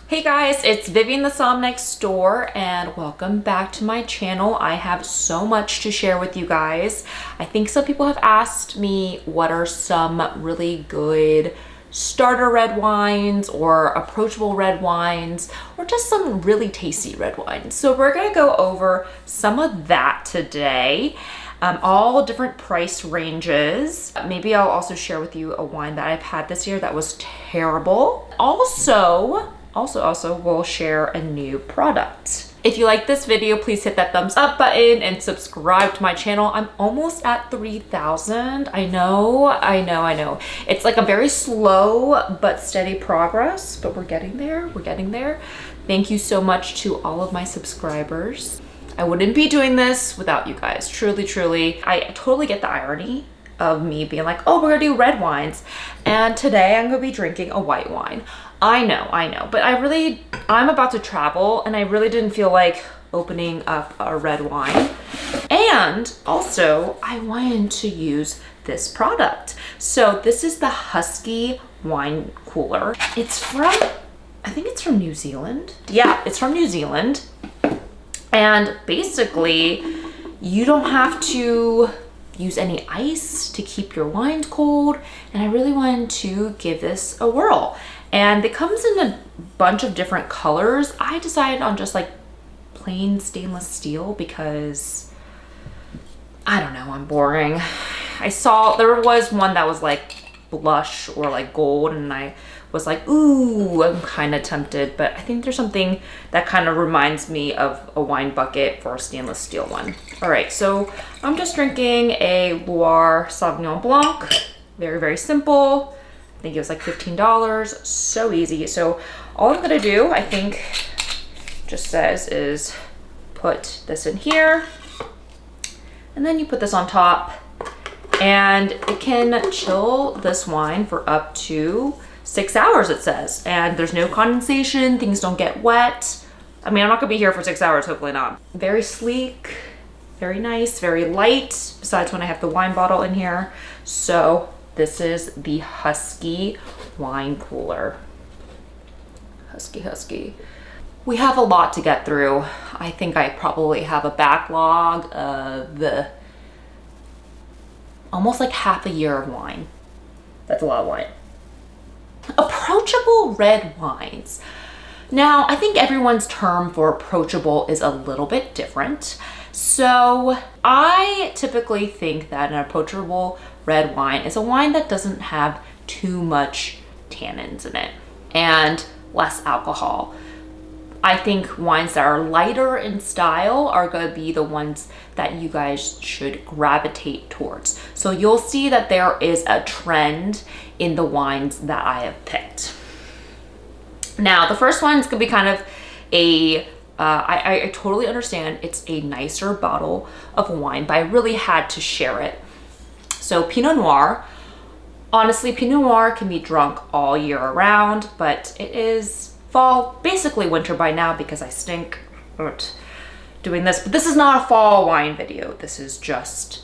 Hey guys, it's Vivian the Somm Next Door and welcome back to my channel. I have so much to share with you guys. I think some people have asked me what are some really good starter red wines or approachable red wines or just some really tasty red wines. So we're gonna go over some of that today. All different price ranges. Maybe I'll also share with you a wine that I've had this year that was terrible. Also, we'll share a new product. If you like this video, please hit that thumbs up button and subscribe to my channel. I'm almost at 3,000. I know. It's like a very slow but steady progress, but we're getting there. Thank you so much to all of my subscribers. I wouldn't be doing this without you guys, truly. I totally get the irony of me being like, oh, we're gonna do red wines. And today I'm gonna be drinking a white wine. I know, but I'm about to travel and I really didn't feel like opening up a red wine. And also I wanted to use this product. So this is the Husky wine cooler. It's from, I think it's from New Zealand. Yeah, it's from New Zealand. And basically you don't have to use any ice to keep your wine cold. And I really wanted to give this a whirl. And it comes in a bunch of different colors. I decided on just like plain stainless steel because I don't know, I'm boring. I saw there was one that was like blush or like gold and I was like, ooh, I'm kind of tempted, but I think there's something that kind of reminds me of a wine bucket for a stainless steel one. All right, so I'm just drinking a Loire Sauvignon Blanc. Very simple. I think it was like $15, so easy. So all I'm gonna do, I think just says is put this in here and then you put this on top and it can chill this wine for up to 6 hours, it says. And there's no condensation, things don't get wet. I mean, I'm not gonna be here for 6 hours, hopefully not. Very sleek, very nice, very light, besides when I have the wine bottle in here. So this is the Husky wine cooler. Husky. We have a lot to get through. I think I probably have a backlog of almost like half a year of wine. That's a lot of wine. Approachable red wines. Now, I think everyone's term for approachable is a little bit different. So I typically think that an approachable red wine is a wine that doesn't have too much tannins in it and less alcohol. I think wines that are lighter in style are going to be the ones that you guys should gravitate towards. So you'll see that there is a trend in the wines that I have picked. Now, the first one is going to be kind of I totally understand it's a nicer bottle of wine, but I really had to share it. So Pinot Noir. Honestly, Pinot Noir can be drunk all year around, but it is fall, basically winter by now because I stink at doing this. But this is not a fall wine video. This is just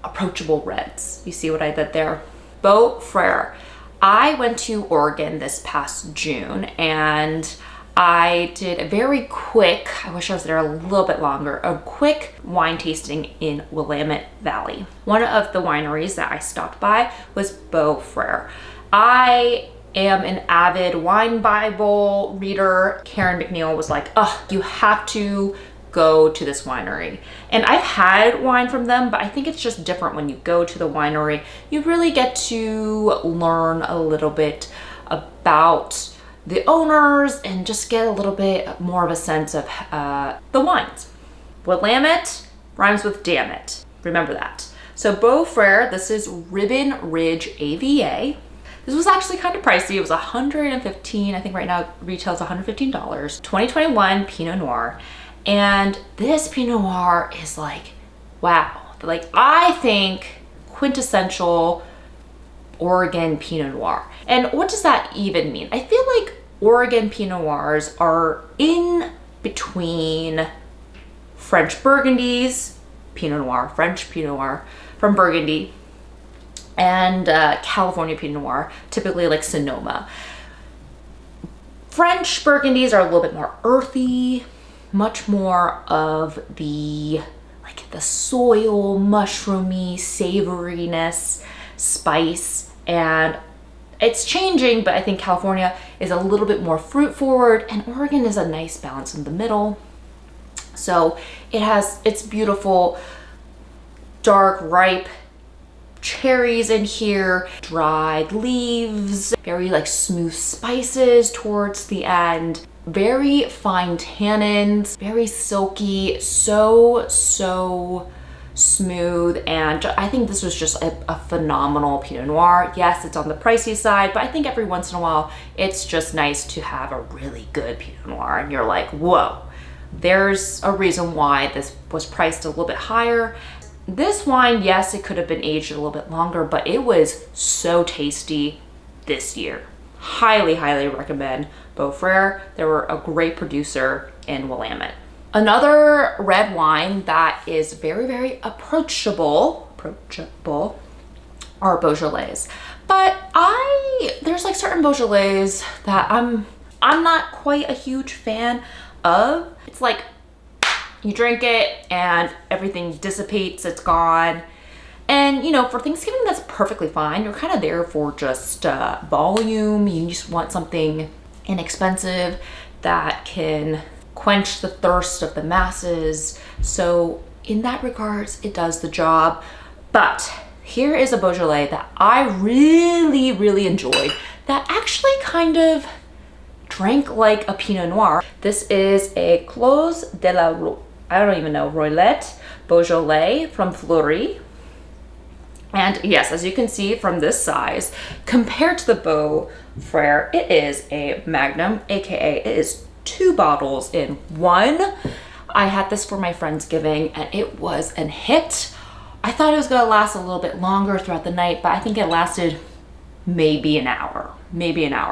approachable reds. You see what I did there? Beaux Freres. I went to Oregon this past June and I did a very quick, I wish I was there a little bit longer, a quick wine tasting in Willamette Valley. One of the wineries that I stopped by was Beaux Freres. I am an avid wine Bible reader. Karen McNeil was like, oh, you have to go to this winery. And I've had wine from them, but I think it's just different when you go to the winery. You really get to learn a little bit about the owners and just get a little bit more of a sense of the wines. Willamette rhymes with damn it. Remember that. So Beaux Freres, this is Ribbon Ridge AVA. This was actually kind of pricey. It was $115. I think right now it retails $115. 2021 Pinot Noir. And this Pinot Noir is like, wow. Like, I think quintessential Oregon Pinot Noir. And what does that even mean? I feel like Oregon Pinot Noirs are in between French Burgundies, Pinot Noir, French Pinot Noir from Burgundy, and California Pinot Noir, typically like Sonoma. French Burgundies are a little bit more earthy, much more of the like the soil, mushroomy, savoriness, spice, and it's changing, but I think California is a little bit more fruit forward and Oregon is a nice balance in the middle. So it's beautiful, dark, ripe cherries in here, dried leaves, very like smooth spices towards the end, very fine tannins, very silky, so smooth. And I think this was just a phenomenal Pinot Noir. Yes, it's on the pricey side, but I think every once in a while it's just nice to have a really good Pinot Noir and you're like, whoa, there's a reason why this was priced a little bit higher. This wine, yes, it could have been aged a little bit longer, but it was so tasty this year. Highly recommend Beaux Freres. They were a great producer in Willamette. Another red wine that is very approachable are Beaujolais. But there's like certain Beaujolais that I'm not quite a huge fan of. It's like you drink it and everything dissipates, it's gone. And you know, for Thanksgiving, that's perfectly fine. You're kind of there for just volume. You just want something inexpensive that can quench the thirst of the masses. So in that regards, it does the job. But here is a Beaujolais that I really enjoyed that actually kind of drank like a Pinot Noir. This is a Clos de la Roilette Beaujolais from Fleurie. And yes, as you can see from this size, compared to the Beaux Freres, it is a magnum, aka it is 2 bottles in one. I had this for my Friendsgiving and it was a hit. I thought it was gonna last a little bit longer throughout the night, but I think it lasted maybe an hour.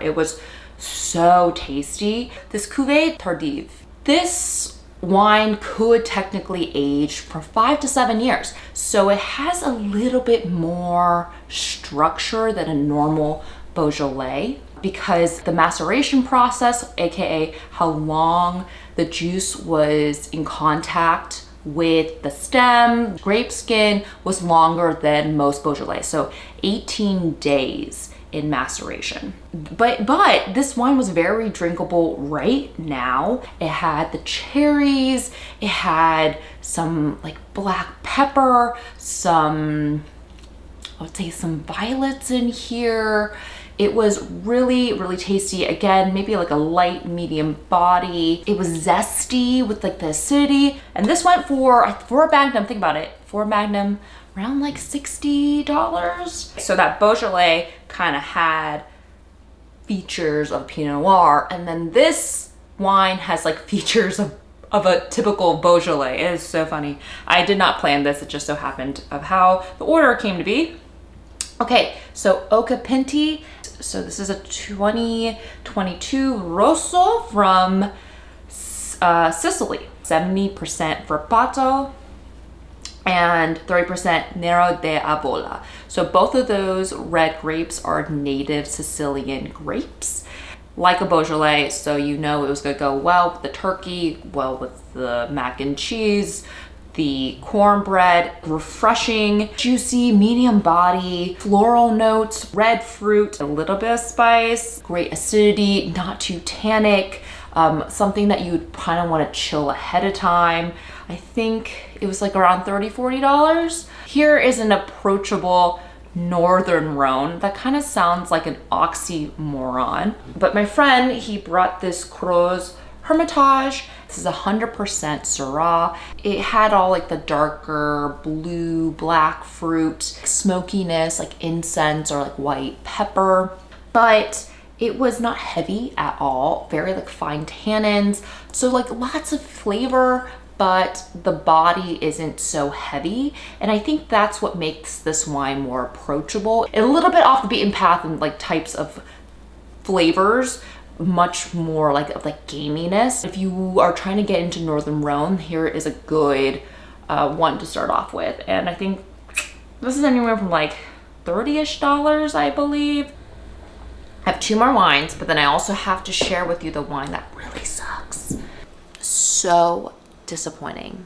It was so tasty. This Cuvée Tardive, this wine could technically age for 5 to 7 years. So it has a little bit more structure than a normal Beaujolais because the maceration process, aka how long the juice was in contact with the stem, grape skin, was longer than most Beaujolais. So 18 days in maceration. But this wine was very drinkable right now. It had the cherries, it had some like black pepper, I would say some violets in here. It was really tasty. Again, maybe like a light medium body. It was zesty with like the acidity. And this went for a Magnum, think about it, for a Magnum, around like $60. So that Beaujolais kind of had features of Pinot Noir, and then this wine has like features of a typical Beaujolais. It is so funny. I did not plan this, it just so happened of how the order came to be. Okay, so Occhipinti. So this is a 2022 Rosso from Sicily. 70% Verpato and 30% Nero de Avola. So both of those red grapes are native Sicilian grapes. Like a Beaujolais, so you know it was gonna go well with the turkey, well with the mac and cheese, the cornbread. Refreshing, juicy, medium body, floral notes, red fruit, a little bit of spice, great acidity, not too tannic, something that you would kind of want to chill ahead of time. I think it was like around $30–40. Here is an approachable Northern Rhone. That kind of sounds like an oxymoron. But my friend, he brought this Clos Hermitage. This is 100% Syrah. It had all like the darker blue, black fruit, smokiness, like incense or like white pepper. But it was not heavy at all. Very like fine tannins. So like lots of flavor, but the body isn't so heavy. And I think that's what makes this wine more approachable. A little bit off the beaten path and like types of flavors, much more like of like gaminess. If you are trying to get into Northern Rhone, here is a good one to start off with. And I think this is anywhere from like $30-ish, I believe. I have 2 more wines, but then I also have to share with you the wine that really sucks. So disappointing.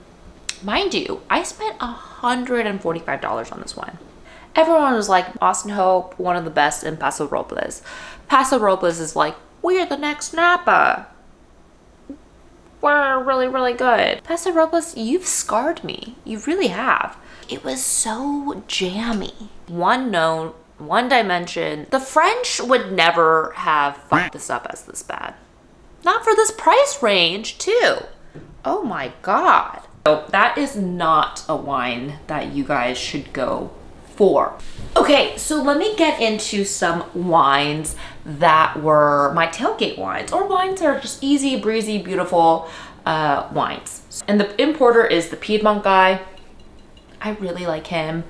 Mind you, I spent $145 on this wine. Everyone was like, Austin Hope, one of the best in Paso Robles. Paso Robles is like, we're the next Napa. We're really, really good. Paso Robles, you've scarred me. You really have. It was so jammy. One note, one dimension. The French would never have fucked this up as this bad. Not for this price range, too. Oh my God. So that is not a wine that you guys should go for. Okay, so let me get into some wines that were my tailgate wines, or wines that are just easy, breezy, beautiful wines. And the importer is the Piedmont guy. I really like him.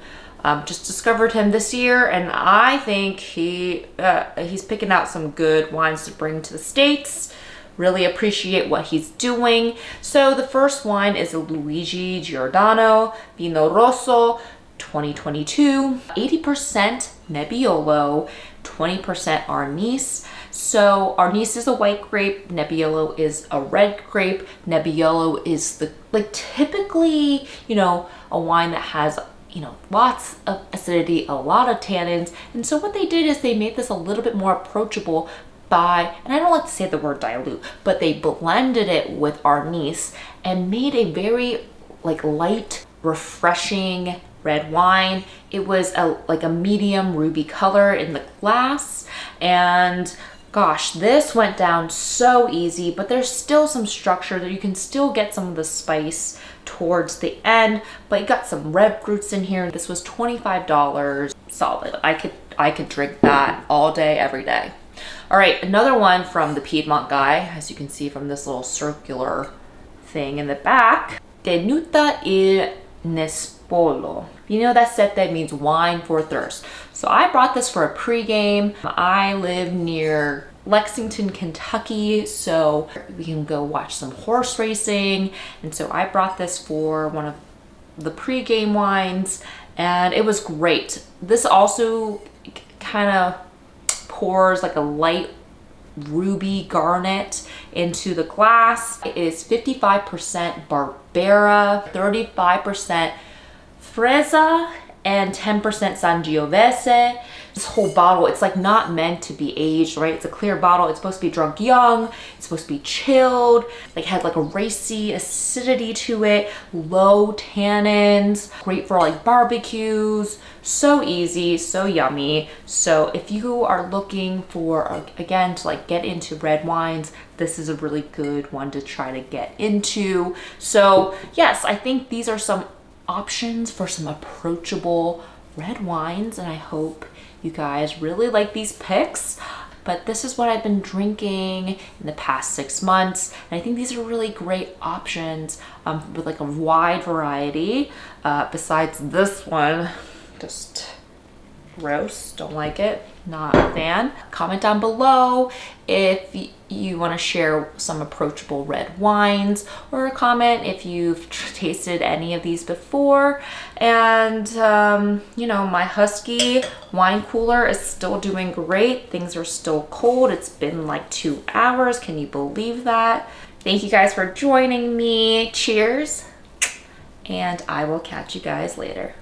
Just discovered him this year, and I think he's picking out some good wines to bring to the States. Really appreciate what he's doing. So the first wine is a Luigi Giordano Vino Rosso 2022, 80% Nebbiolo, 20% Arnis. So Arnis is a white grape, Nebbiolo is a red grape. Nebbiolo is the, like, typically, you know, a wine that has, you know, lots of acidity, a lot of tannins. And so what they did is they made this a little bit more approachable by, and I don't like to say the word dilute, but they blended it with Arnis and made a very like light, refreshing red wine. It was like a medium ruby color in the glass, and gosh, this went down so easy, but there's still some structure that you can still get some of the spice towards the end, but you got some red fruits in here. This was $25 solid. I could drink that all day, every day. All right, another one from the Piedmont guy, as you can see from this little circular thing in the back. Tenuta il Nespolo. Vino da sete means wine for thirst. So I brought this for a pregame. I live near Lexington, Kentucky, so we can go watch some horse racing. And so I brought this for one of the pregame wines, and it was great. This also kind of pours like a light ruby garnet into the glass. It is 55% Barbera, 35% Fresa, and 10% Sangiovese. This whole bottle, it's like not meant to be aged, right? It's a clear bottle. It's supposed to be drunk young. It's supposed to be chilled. Like, had like a racy acidity to it, low tannins, great for like barbecues. So easy, so yummy. So if you are looking for, again, to like get into red wines, this is a really good one to try to get into. So yes, I think these are some options for some approachable red wines, and I hope you guys really like these picks. But this is what I've been drinking in the past 6 months, and I think these are really great options with like a wide variety. Besides this one, just gross, don't like it, not a fan. Comment down below if you want to share some approachable red wines, or a comment if you've tasted any of these before. And you know, my Husky wine cooler is still doing great. Things are still cold. It's been like 2 hours. Can you believe that? Thank you guys for joining me. Cheers, and I will catch you guys later.